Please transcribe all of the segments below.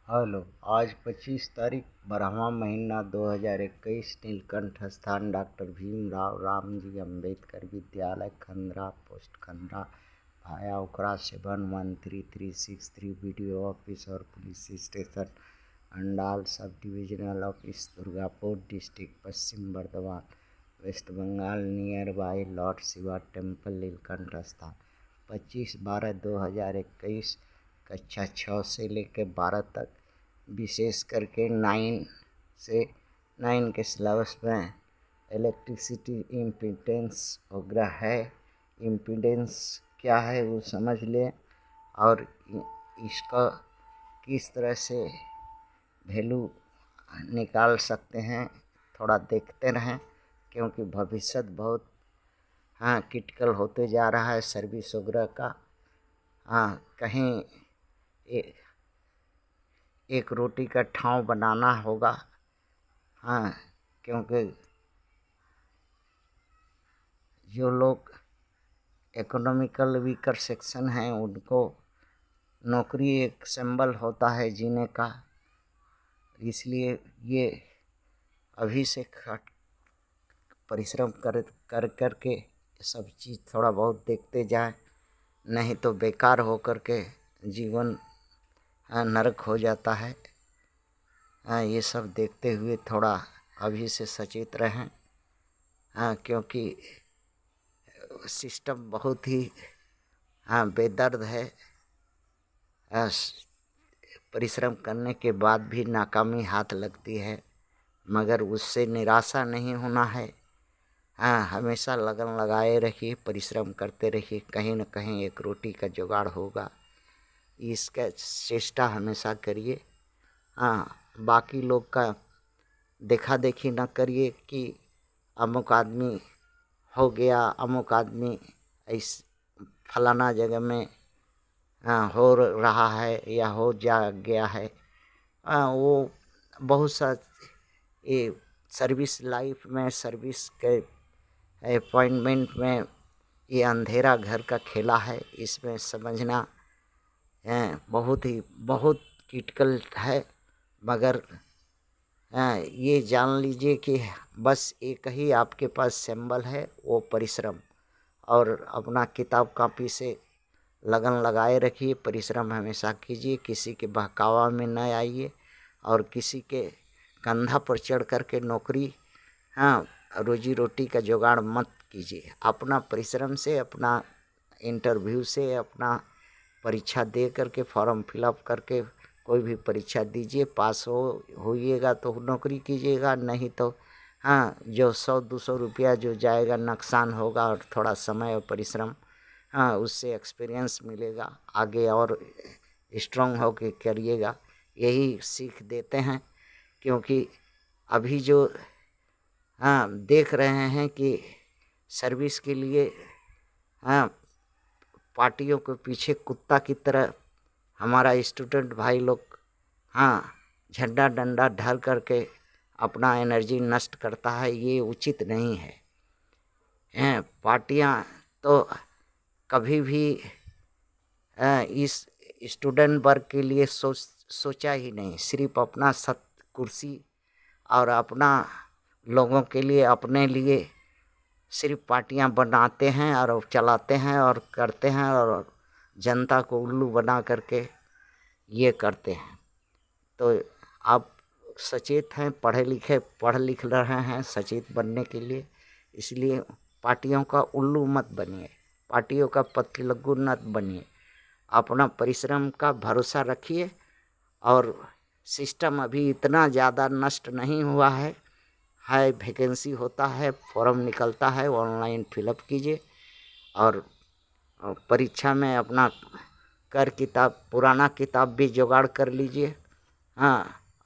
Hello. आज 25 तारीख 12वां महीना 2021 नीलकंठ स्थान डॉक्टर भीमराव रामजी अम्बेडकर विद्यालय खंडरा post खंडरा via Ukhra 711363 BDO office और police station Andal sub divisional office Durgapur district Paschim Bardhaman west Bengal nearby lord Shiva temple Nilkanth Sthan 25/12/2021 कक्षा 6 से लेकर 12 तक विशेष करके 9 के सिलेबस में इलेक्ट्रिसिटी इम्पीडेंस वगैरह है। इम्पीडेंस क्या है वो समझ लें और इसका किस तरह से वैल्यू निकाल सकते हैं, थोड़ा देखते रहें क्योंकि भविष्य बहुत क्रिटिकल होते जा रहा है सर्विस वगैरह का। कहीं एक रोटी का ठाव बनाना होगा। क्योंकि जो लोग इकोनॉमिकल वीकर सेक्शन हैं उनको नौकरी एक सिंबल होता है जीने का, इसलिए ये अभी से परिश्रम कर के सब चीज़ थोड़ा बहुत देखते जाए, नहीं तो बेकार हो कर के जीवन नरक हो जाता है। ये सब देखते हुए थोड़ा अभी से सचेत रहें, क्योंकि सिस्टम बहुत ही बेदर्द है। परिश्रम करने के बाद भी नाकामी हाथ लगती है, मगर उससे निराशा नहीं होना है। हमेशा लगन लगाए रहिए, परिश्रम करते रहिए, कहीं न कहीं एक रोटी का जुगाड़ होगा, इसका चेष्टा हमेशा करिए। बाकी लोग का देखा देखी न करिए कि अमुक आदमी हो गया, अमुक आदमी इस फलाना जगह में हो रहा है या हो जा गया है। वो बहुत सा ये सर्विस लाइफ में, सर्विस के अपॉइंटमेंट में ये अंधेरा घर का खेला है, इसमें समझना बहुत क्रिटिकल है। मगर ये जान लीजिए कि बस एक ही आपके पास सिंबल है, वो परिश्रम, और अपना किताब कॉपी से लगन लगाए रखिए, परिश्रम हमेशा कीजिए, किसी के बहकावा में न आइए और किसी के कंधा पर चढ़ कर के नौकरी रोजी रोटी का जुगाड़ मत कीजिए। अपना परिश्रम से, अपना इंटरव्यू से, अपना परीक्षा दे करके, फॉर्म फिलअप करके कोई भी परीक्षा दीजिए, पास होइएगा तो नौकरी कीजिएगा, नहीं तो जो 100-200 रुपया जो जाएगा नुकसान होगा, और थोड़ा समय और परिश्रम उससे एक्सपीरियंस मिलेगा, आगे और स्ट्रांग होके करिएगा। यही सीख देते हैं, क्योंकि अभी जो देख रहे हैं कि सर्विस के लिए पार्टियों के पीछे कुत्ता की तरह हमारा स्टूडेंट भाई लोग झंडा डंडा ढल करके अपना एनर्जी नष्ट करता है, ये उचित नहीं है। पार्टियां तो कभी भी इस स्टूडेंट वर्ग के लिए सोचा ही नहीं, सिर्फ अपना कुर्सी और अपना लोगों के लिए, अपने लिए सिर्फ पार्टियां बनाते हैं और चलाते हैं और करते हैं, और जनता को उल्लू बना करके ये करते हैं। तो आप सचेत हैं, पढ़ लिख रहे हैं सचेत बनने के लिए, इसलिए पार्टियों का उल्लू मत बनिए, पार्टियों का पतलग्गू मत बनिए, अपना परिश्रम का भरोसा रखिए। और सिस्टम अभी इतना ज़्यादा नष्ट नहीं हुआ है, वैकेंसी होता है, फॉर्म निकलता है, ऑनलाइन फिलअप कीजिए और परीक्षा में अपना किताब, पुराना किताब भी जुगाड़ कर लीजिए।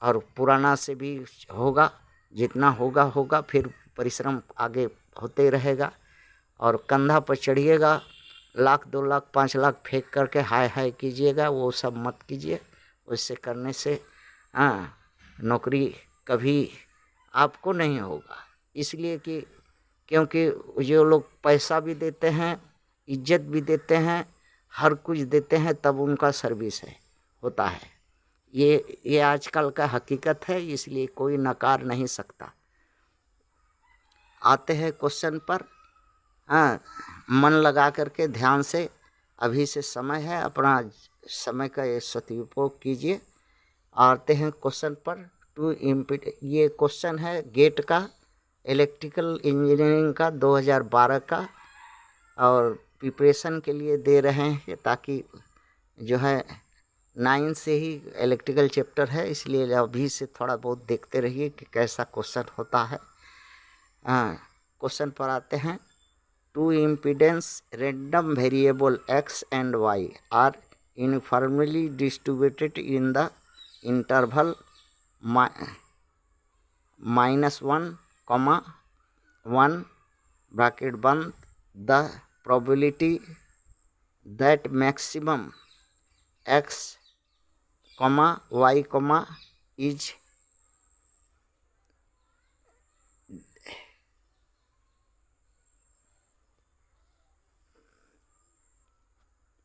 और पुराना से भी होगा, जितना होगा, फिर परिश्रम आगे होते रहेगा। और कंधा पर चढ़िएगा, 1,00,000, 2,00,000, 5,00,000 फेंक करके हाय कीजिएगा, वो सब मत कीजिए। उससे करने से नौकरी कभी आपको नहीं होगा, इसलिए कि क्योंकि जो लोग पैसा भी देते हैं, इज्जत भी देते हैं, हर कुछ देते हैं, तब उनका सर्विस होता है। ये आजकल का हकीकत है, इसलिए कोई नकार नहीं सकता। आते हैं क्वेश्चन पर। हाँ, मन लगा करके ध्यान से, अभी से समय है, अपना समय का ये सदुपयोग कीजिए। आते हैं क्वेश्चन पर। ये क्वेश्चन है गेट का, इलेक्ट्रिकल इंजीनियरिंग का 2012 का, और प्रिपरेशन के लिए दे रहे हैं ताकि जो है 9 से ही इलेक्ट्रिकल चैप्टर है, इसलिए अभी से थोड़ा बहुत देखते रहिए कि कैसा क्वेश्चन होता है। क्वेश्चन पर आते हैं। Two independent random variable x and y are uniformly distributed in the interval -1, 1 बंद, the probability that maximum x, y,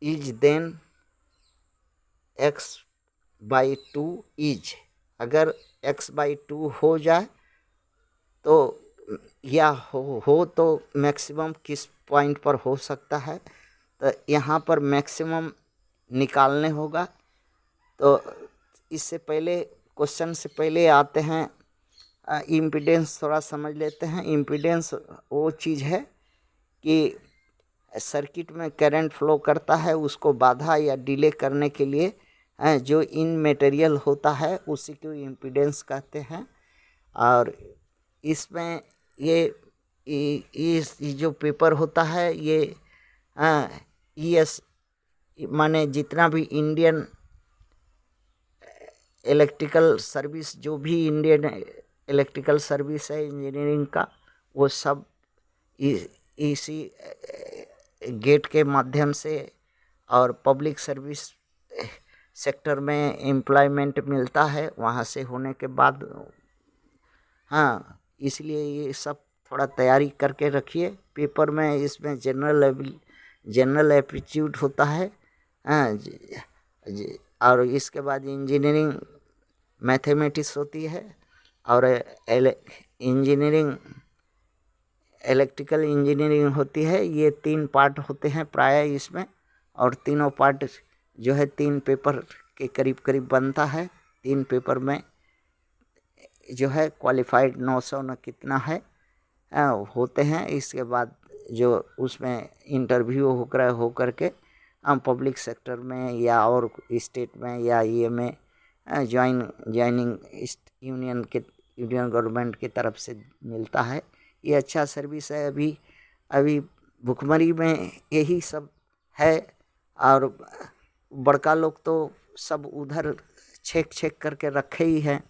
is then x/2 is। अगर x/2 हो जाए तो, या हो तो मैक्सिमम किस पॉइंट पर हो सकता है, तो यहाँ पर मैक्सिमम निकालने होगा। तो इससे पहले, क्वेश्चन से पहले आते हैं इम्पीडेंस, थोड़ा समझ लेते हैं। इम्पीडेंस वो चीज़ है कि सर्किट में करंट फ्लो करता है, उसको बाधा या डिले करने के लिए जो इन मटेरियल होता है उसी को इम्पीडेंस कहते हैं। और इसमें ये जो पेपर होता है, ये ES माने जितना भी इंडियन इलेक्ट्रिकल सर्विस, जो भी इंडियन इलेक्ट्रिकल सर्विस है इंजीनियरिंग का, वो सब इसी गेट के माध्यम से और पब्लिक सर्विस सेक्टर में एम्प्लॉयमेंट मिलता है वहाँ से होने के बाद। हाँ, इसलिए ये सब थोड़ा तैयारी करके रखिए। पेपर में इसमें जनरल एप्टीट्यूड होता है। हाँ, और इसके बाद इंजीनियरिंग मैथमेटिक्स होती है, और इंजीनियरिंग इलेक्ट्रिकल इंजीनियरिंग होती है। ये 3 पार्ट होते हैं प्राय इसमें, और तीनों पार्ट जो है 3 पेपर के करीब करीब बनता है। 3 पेपर में जो है क्वालिफाइड 900 न कितना है होते हैं। इसके बाद जो उसमें इंटरव्यू हो करके हम पब्लिक सेक्टर में या और स्टेट में या ये में ज्वाइनिंग यूनियन गवर्नमेंट की तरफ से मिलता है। ये अच्छा सर्विस है। अभी भुखमरी में यही सब है, और बड़का लोग तो सब उधर छेक करके रखे ही हैं।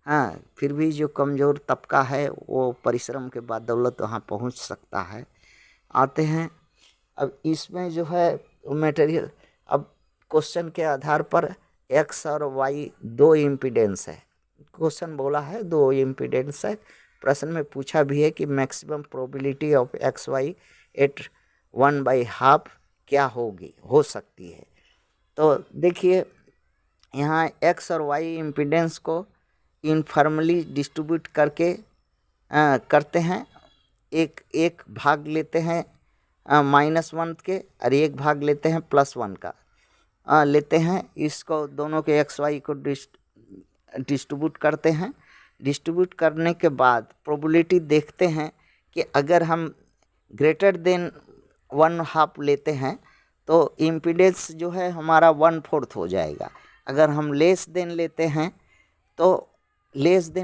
हाँ, फिर भी जो कमज़ोर तबका है वो परिश्रम के बाद दौलत वहाँ पहुँच सकता है। आते हैं अब इसमें जो है मटेरियल, अब क्वेश्चन के आधार पर x और y 2 इम्पीडेंस है। क्वेश्चन बोला है 2 इम्पीडेंस है। प्रश्न में पूछा भी है कि maximum probability of XY at 1/2 क्या हो सकती है। तो देखिए, यहाँ x और y इम्पीडेंस को इनफॉर्मली डिस्ट्रीब्यूट करके करते हैं। एक भाग लेते हैं -1 के, और एक भाग लेते हैं +1 का लेते हैं। इसको दोनों के XY को डिस्ट्रीब्यूट करते हैं। डिस्ट्रीब्यूट करने के बाद प्रोबेबिलिटी देखते हैं कि अगर हम ग्रेटर देन 1/2 लेते हैं तो इम्पीडेंस जो है हमारा 1/4 हो जाएगा। अगर हम लेस देन लेते हैं तो एट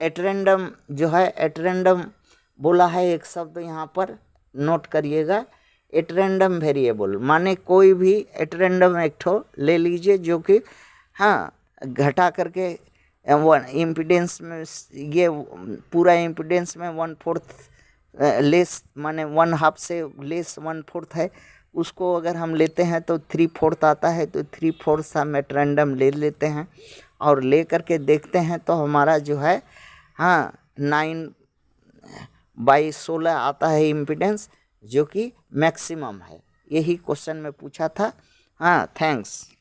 रैंडम जो है, एट रैंडम बोला है एक शब्द यहाँ पर नोट करिएगा। एट रैंडम वेरिएबल माने कोई भी एट रैंडम एक ठो ले लीजिए जो कि घटा करके इम्पीडेंस में, ये पूरा इम्पीडेंस में 1/4 लेस माने 1/2 से लेस 1/4 है। उसको अगर हम लेते हैं तो 3/4 आता है, तो 3/4 हम एट रैंडम ले लेते हैं और ले करके देखते हैं तो हमारा जो है 9/16 आता है इम्पीडेंस, जो कि मैक्सिमम है। यही क्वेश्चन में पूछा था। थैंक्स।